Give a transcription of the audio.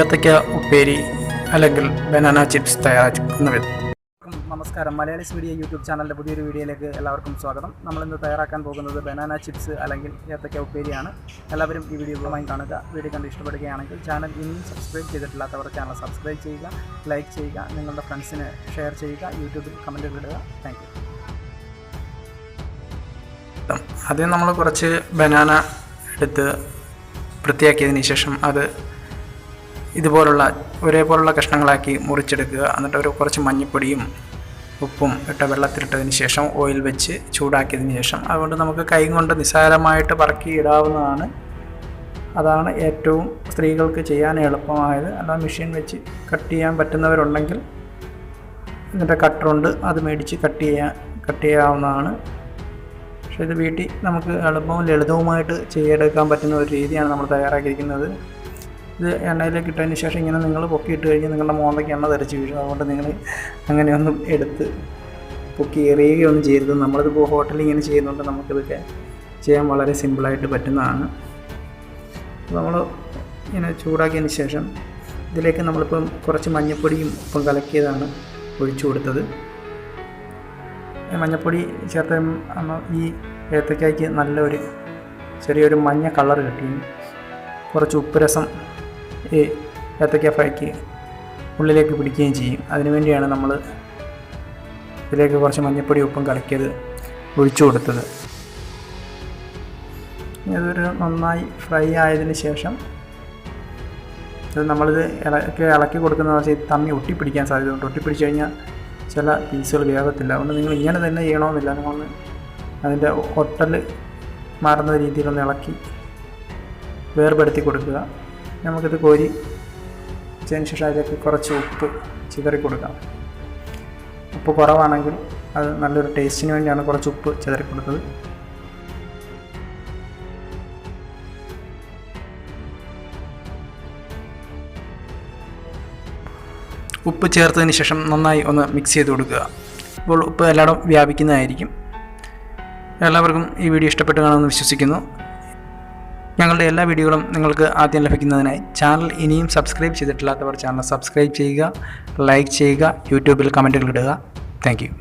ഏത്തയ്ക്ക ഉപ്പേരി അല്ലെങ്കിൽ ബനാന ചിപ്സ് തയ്യാറാക്കുന്ന വിധം. നമസ്കാരം, മലയാളീസ് മീഡിയ യൂട്യൂബ് ചാനലിൻ്റെ പുതിയൊരു വീഡിയോയിലേക്ക് എല്ലാവർക്കും സ്വാഗതം. നമ്മളിന്ന് തയ്യാറാക്കാൻ പോകുന്നത് ബനാന ചിപ്സ് അല്ലെങ്കിൽ ഏത്തയ്ക്ക ഉപ്പേരിയാണ്. എല്ലാവരും ഈ വീഡിയോ പൂർണ്ണമായും കാണുക. വീഡിയോ കണ്ട് ഇഷ്ടപ്പെടുകയാണെങ്കിൽ ചാനൽ ഇനിയും സബ്സ്ക്രൈബ് ചെയ്തിട്ടില്ലാത്തവർ ചാനൽ സബ്സ്ക്രൈബ് ചെയ്യുക, ലൈക്ക് ചെയ്യുക, നിങ്ങളുടെ ഫ്രണ്ട്സിന് ഷെയർ ചെയ്യുക, യൂട്യൂബിൽ കമൻറ്റുകൾ ഇടുക. Thank you. ആദ്യം നമ്മൾ കുറച്ച് ബനാന എടുത്ത് വൃത്തിയാക്കിയതിന് ശേഷം അത് ഇതുപോലുള്ള ഒരേപോലുള്ള കഷ്ണങ്ങളാക്കി മുറിച്ചെടുക്കുക. എന്നിട്ട് കുറച്ച് മഞ്ഞൾപ്പൊടിയും ഉപ്പും ഇട്ട വെള്ളത്തിലിട്ടതിന് ശേഷം ഓയിൽ വെച്ച് ചൂടാക്കിയതിന് ശേഷം അതുകൊണ്ട് നമുക്ക് കൈ കൊണ്ട് നിസ്സാരമായിട്ട് പറക്കി ഇടാവുന്നതാണ്. അതാണ് ഏറ്റവും സ്ത്രീകൾക്ക് ചെയ്യാൻ എളുപ്പമായത്. അല്ല മെഷീൻ വെച്ച് കട്ട് ചെയ്യാൻ പറ്റുന്നവരുണ്ടെങ്കിൽ എന്നിട്ട് കട്ടറുണ്ട് അത് മേടിച്ച് കട്ട് ചെയ്യാവുന്നതാണ്. പക്ഷേ ഇത് വീട്ടിൽ നമുക്ക് എളുപ്പവും ലളിതവുമായിട്ട് ചെയ്തെടുക്കാൻ പറ്റുന്ന ഒരു രീതിയാണ് നമ്മൾ തയ്യാറാക്കിയിരിക്കുന്നത്. ഇത് എണ്ണയിലേക്ക് ഇട്ടതിന് ശേഷം ഇങ്ങനെ നിങ്ങൾ പൊക്കിയിട്ട് കഴിഞ്ഞ് നിങ്ങളുടെ മോന്തയ്ക്ക് എണ്ണ തെറിച്ച് വീഴും. അതുകൊണ്ട് നിങ്ങൾ അങ്ങനെയൊന്നും എടുത്ത് പൊക്കി എറിയുകയൊന്നും ചെയ്യരുത്. നമ്മളിതിപ്പോൾ ഹോട്ടലിൽ ഇങ്ങനെ ചെയ്യുന്നുണ്ട്, നമുക്കിതൊക്കെ ചെയ്യാൻ വളരെ സിമ്പിളായിട്ട് പറ്റുന്നതാണ്. നമ്മൾ ഇങ്ങനെ ചൂടാക്കിയതിന് ശേഷം ഇതിലേക്ക് നമ്മളിപ്പം കുറച്ച് മഞ്ഞൾപ്പൊടിയും ഉപ്പും കലക്കിയതാണ് ഒഴിച്ചു കൊടുത്തത്. മഞ്ഞൾപ്പൊടി ചേർത്ത് ഈ ഏത്തയ്ക്കായ്ക്ക് നല്ലൊരു ചെറിയൊരു മഞ്ഞ കളർ കിട്ടുകയും കുറച്ച് ഉപ്പ് രസം ഈ ഏത്തയ്ക്ക ഫ്രൈക്ക് ഉള്ളിലേക്ക് പിടിക്കുകയും ചെയ്യും. അതിനുവേണ്ടിയാണ് നമ്മൾ ഇതിലേക്ക് കുറച്ച് മഞ്ഞൾപ്പൊടി ഉപ്പും കലക്കിയത് ഒഴിച്ചു കൊടുത്തത്. ഇതൊരു നന്നായി ഫ്രൈ ആയതിന് ശേഷം ഇത് നമ്മളിത് ഇളക്കി കൊടുക്കുന്നതെന്ന് വെച്ചാൽ തമ്മി ഒട്ടിപ്പിടിക്കാൻ സാധ്യതയുണ്ട്. ഒട്ടിപ്പിടിച്ച് കഴിഞ്ഞാൽ ചില പീസുകൾ വേഗത്തില്ല. അതുകൊണ്ട് നിങ്ങൾ ഇങ്ങനെ തന്നെ ചെയ്യണമെന്നില്ല. നിങ്ങൾ അതിൻ്റെ ഒട്ടൽ മാറുന്ന രീതിയിലൊന്ന് ഇളക്കി വേർപെടുത്തി കൊടുക്കുക. നമുക്കിത് കോരി വെച്ചതിന് ശേഷം അതിലേക്ക് കുറച്ച് ഉപ്പ് ചിതറി കൊടുക്കാം. ഉപ്പ് കുറവാണെങ്കിൽ അത് നല്ലൊരു ടേസ്റ്റിന് വേണ്ടിയാണ് കുറച്ച് ഉപ്പ് ചിതറി കൊടുത്തത്. ഉപ്പ് ചേർത്തതിന് ശേഷം നന്നായി ഒന്ന് മിക്സ് ചെയ്ത് കൊടുക്കുക. അപ്പോൾ ഉപ്പ് എല്ലായിടും വ്യാപിക്കുന്നതായിരിക്കും. എല്ലാവർക്കും ഈ വീഡിയോ ഇഷ്ടപ്പെട്ട് കാണുമെന്ന് വിശ്വസിക്കുന്നു. ഞങ്ങളുടെ എല്ലാ വീഡിയോകളും നിങ്ങൾക്ക് ആദ്യം ലഭിക്കുന്നതിനായി ചാനൽ ഇനിയും സബ്സ്ക്രൈബ് ചെയ്തിട്ടില്ലാത്തവർ ചാനൽ സബ്സ്ക്രൈബ് ചെയ്യുക, ലൈക്ക് ചെയ്യുക, യൂട്യൂബിൽ കമൻറ്റുകൾ ഇടുക. Thank you.